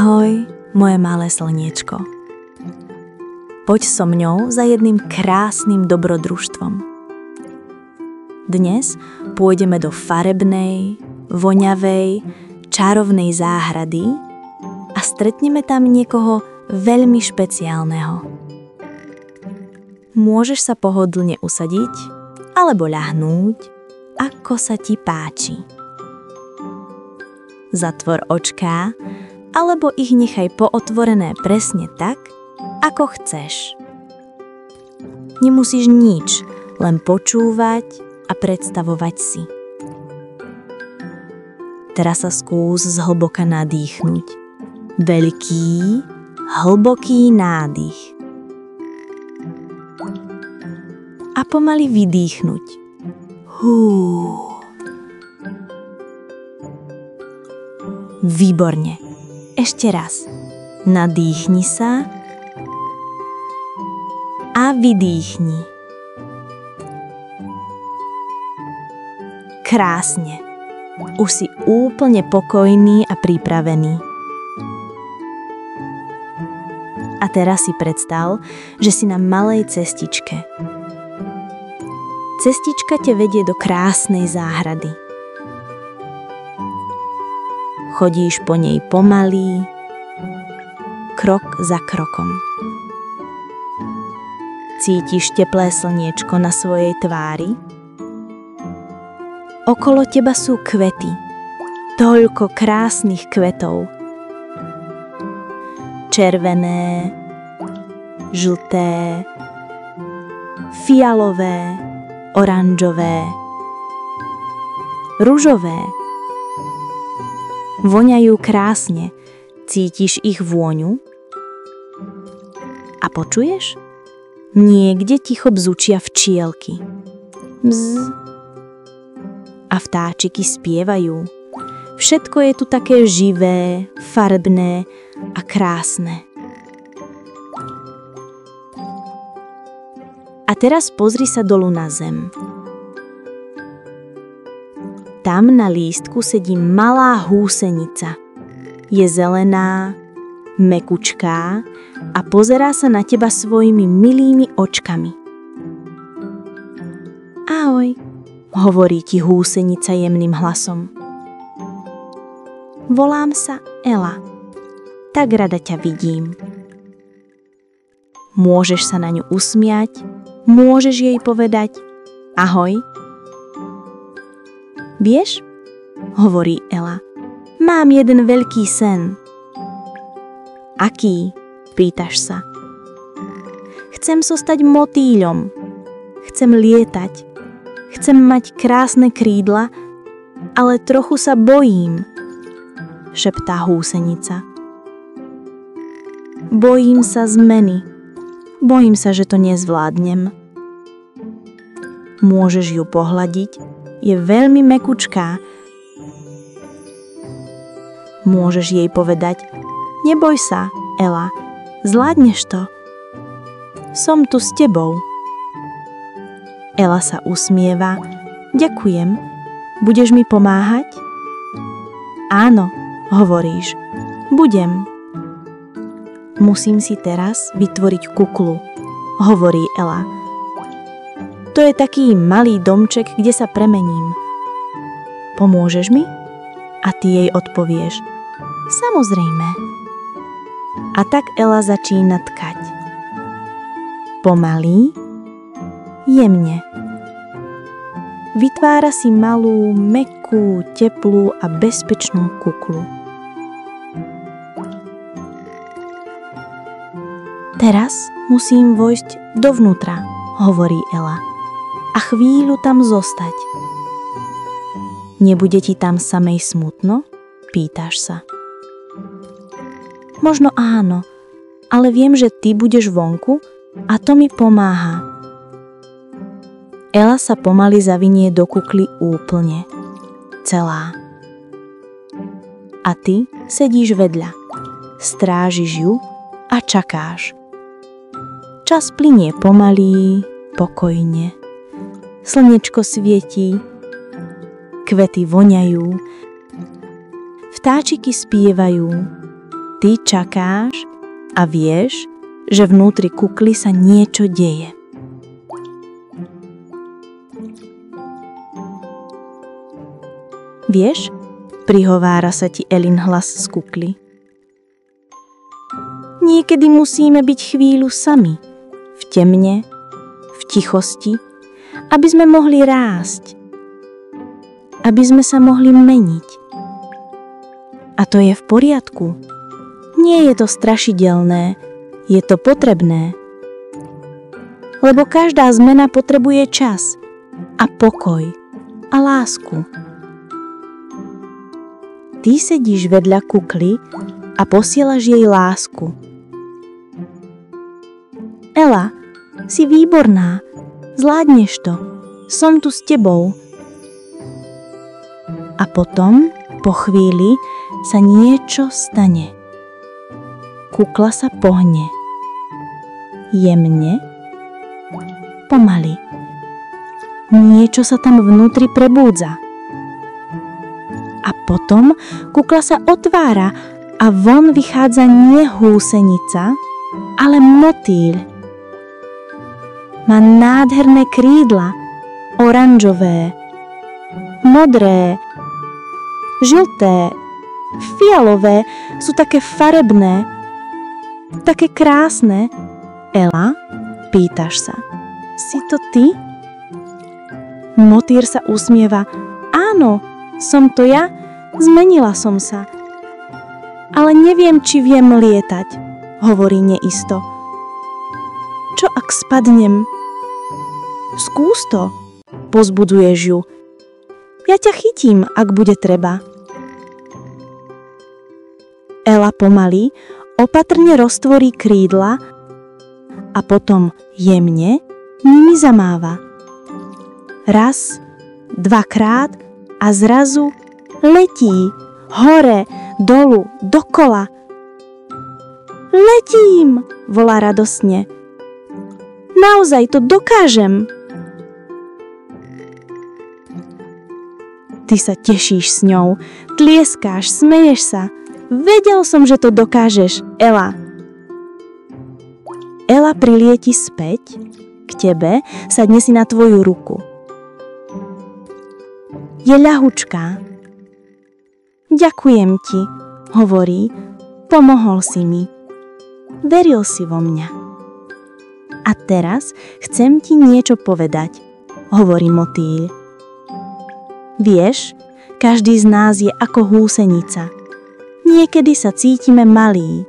Ahoj, moje malé slniečko. Poď so mňou za jedným krásnym dobrodružstvom. Dnes pôjdeme do farebnej, voňavej, čarovnej záhrady a stretneme tam niekoho veľmi špeciálneho. Môžeš sa pohodlne usadiť alebo ľahnúť, ako sa ti páči. Zatvor očká alebo ich nechaj pootvorené presne tak, ako chceš. Nemusíš nič, len počúvať a predstavovať si. Teraz sa skús zhlboka nadýchnuť. Veľký, hlboký nádych. A pomaly vydýchnuť. Výborne. Ešte raz. Nadýchni sa a vydýchni. Krásne. Už si úplne pokojný a pripravený. A teraz si predstav, že si na malej cestičke. Cestička ťa vedie do krásnej záhrady. Chodíš po nej pomaly, krok za krokom. Cítiš teplé slniečko na svojej tvári? Okolo teba sú kvety. Toľko krásnych kvetov. Červené, žlté, fialové, oranžové, ružové. Voňajú krásne. Cítiš ich vôňu? A počuješ? Niekde ticho bzučia včielky. Bzz. A vtáčiky spievajú. Všetko je tu také živé, farebné a krásne. A teraz pozri sa dolu na zem. Tam na lístku sedí malá húsenica. Je zelená, mekučká a pozerá sa na teba svojimi milými očkami. Ahoj, hovorí ti húsenica jemným hlasom. Volám sa Ela. Tak rada ťa vidím. Môžeš sa na ňu usmiať, môžeš jej povedať ahoj. Vieš, hovorí Ela, mám jeden veľký sen. Aký? Pýtaš sa. Chcem sa stať motýľom. Chcem lietať. Chcem mať krásne krídla, ale trochu sa bojím, šeptá húsenica. Bojím sa zmeny. Bojím sa, že to nezvládnem. Môžeš ju pohľadiť. Je veľmi mekučká. Môžeš jej povedať, neboj sa, Ela, zvládneš to. Som tu s tebou. Ela sa usmieva. Ďakujem. Budeš mi pomáhať? Áno, hovoríš. Budem. Musím si teraz vytvoriť kuklu, hovorí Ela. To je taký malý domček, kde sa premením. Pomôžeš mi? A ty jej odpovieš. Samozrejme. A tak Ela začína tkať. Pomaly, jemne. Vytvára si malú, mäkkú, teplú a bezpečnú kuklu. Teraz musím vojsť dovnútra, hovorí Ela. A chvíľu tam zostať. Nebude ti tam samej smutno? Pýtaš sa. Možno áno, ale viem, že ty budeš vonku a to mi pomáha. Ela sa pomaly zavinie do kukly úplne. Celá. A ty sedíš vedľa. Strážiš ju a čakáš. Čas plynie pomaly, pokojne. Slnečko svietí, kvety voňajú, vtáčiky spievajú, Ty čakáš a vieš, že vnútri kukly sa niečo deje. Vieš, prihovára sa ti Elin hlas z kukly. Niekedy musíme byť chvíľu sami, v temne, v tichosti, aby sme mohli rásť, aby sme sa mohli meniť. A to je v poriadku. Nie je to strašidelné, je to potrebné. Lebo každá zmena potrebuje čas a pokoj a lásku. Ty sedíš vedľa kukly a posielaš jej lásku. Ela, si výborná, zvládneš to, som tu s tebou. A potom, po chvíli, sa niečo stane. Kukla sa pohne. Jemne, pomaly. Niečo sa tam vnútri prebúdza. A potom kukla sa otvára a von vychádza nie húsenica, ale motýľ. Má nádherné krídla, oranžové, modré, žlté, fialové, sú také farebné, také krásne. Ela, pýtaš sa, si to ty? Motýr sa usmieva, áno, som to ja, zmenila som sa. Ale neviem, či viem lietať, hovorí neisto. Čo ak spadnem? Skús to, pozbudzuješ ju. Ja ťa chytím, ak bude treba. Ela pomaly, opatrne roztvorí krídla a potom jemne nimi zamáva. Raz, dvakrát a zrazu letí hore, dolu, dokola. Letím, volá radosne. Naozaj to dokážem. Ty sa tešíš s ňou, tlieskáš, smeješ sa. Vedel som, že to dokážeš, Ela. Ela prilieti späť k tebe, sadne si na tvoju ruku. Je ľahučká. Ďakujem ti, hovorí, pomohol si mi. Veril si vo mňa. A teraz chcem ti niečo povedať, hovorí motýľ. Vieš, každý z nás je ako húsenica. Niekedy sa cítime malí,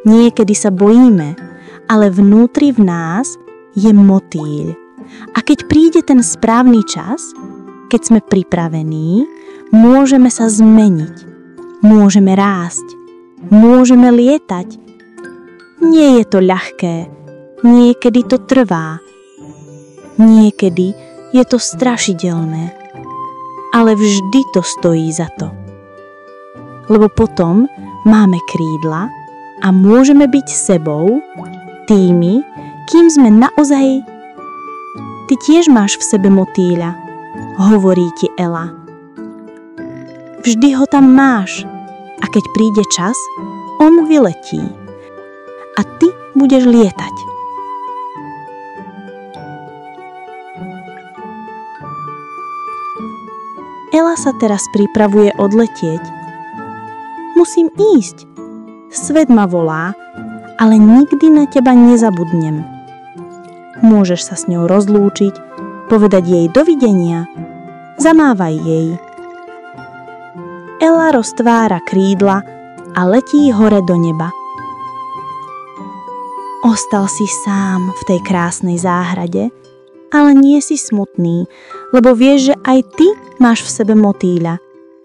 niekedy sa bojíme, ale vnútri v nás je motýľ. A keď príde ten správny čas, keď sme pripravení, môžeme sa zmeniť, môžeme rásť, môžeme lietať. Nie je to ľahké, niekedy to trvá, niekedy je to strašidelné, ale vždy to stojí za to. Lebo potom máme krídla a môžeme byť sebou, tými, kým sme naozaj. Ty tiež máš v sebe motýľa, hovorí ti Ela. Vždy ho tam máš a keď príde čas, on vyletí a ty budeš lietať. Ela sa teraz pripravuje odletieť. Musím ísť. Svet ma volá, ale nikdy na teba nezabudnem. Môžeš sa s ňou rozlúčiť, povedať jej dovidenia, zamávaj jej. Ela roztvára krídla a letí hore do neba. Ostal si sám v tej krásnej záhrade, ale nie si smutný, lebo vieš, že aj ty máš v sebe motýľa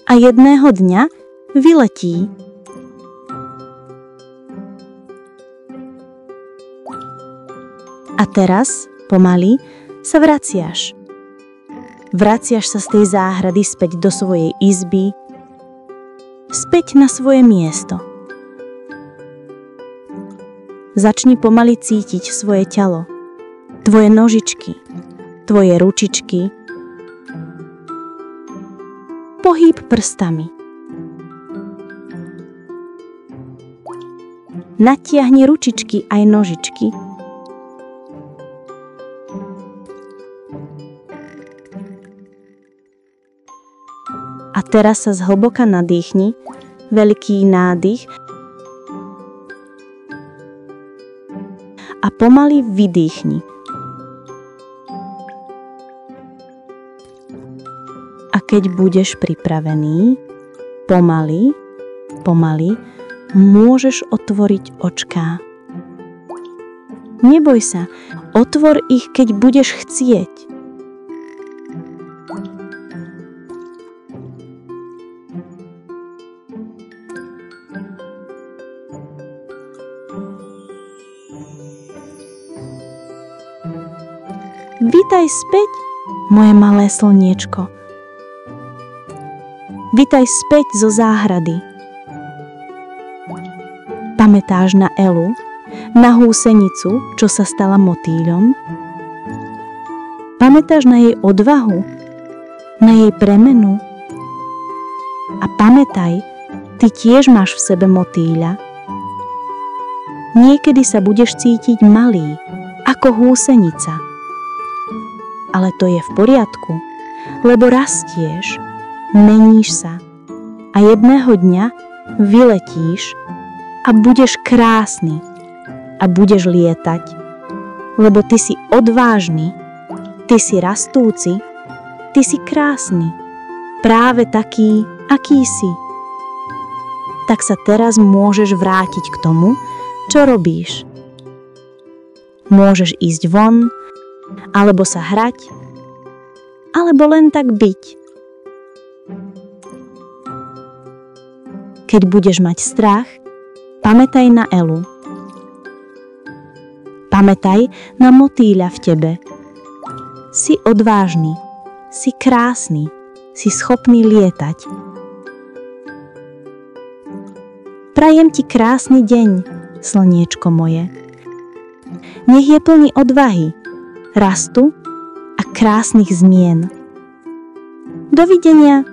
a jedného dňa vyletí. A teraz, pomaly, sa vraciaš. Vraciaš sa z tej záhrady späť do svojej izby, späť na svoje miesto. Začni pomaly cítiť svoje telo, tvoje nožičky, tvoje ručičky, pohyb prstami. Natiahni ručičky aj nožičky. A teraz sa zhlboka nadýchni, veľký nádych a pomaly vydýchni. A keď budeš pripravený, pomaly, môžeš otvoriť očká. Neboj sa, otvor ich, keď budeš chcieť. Vitaj späť, moje malé slniečko. Vitaj späť zo záhrady. Pamätáš na Elu, na húsenicu, čo sa stala motýľom? Pamätáš na jej odvahu, na jej premenu? A pamätaj, ty tiež máš v sebe motýľa. Niekedy sa budeš cítiť malý, ako húsenica. Ale to je v poriadku, lebo rastieš, meníš sa a jedného dňa vyletíš a budeš krásny a budeš lietať, lebo ty si odvážny, ty si rastúci, ty si krásny, práve taký, aký si. Tak sa teraz môžeš vrátiť k tomu, čo robíš. Môžeš ísť von, alebo sa hrať, alebo len tak byť. Keď budeš mať strach, pamätaj na Elu. Pamätaj na motýľa v tebe. Si odvážny, si krásny, si schopný lietať. Prajem ti krásny deň, slniečko moje. Nech je plný odvahy, rastu a krásnych zmien. Dovidenia.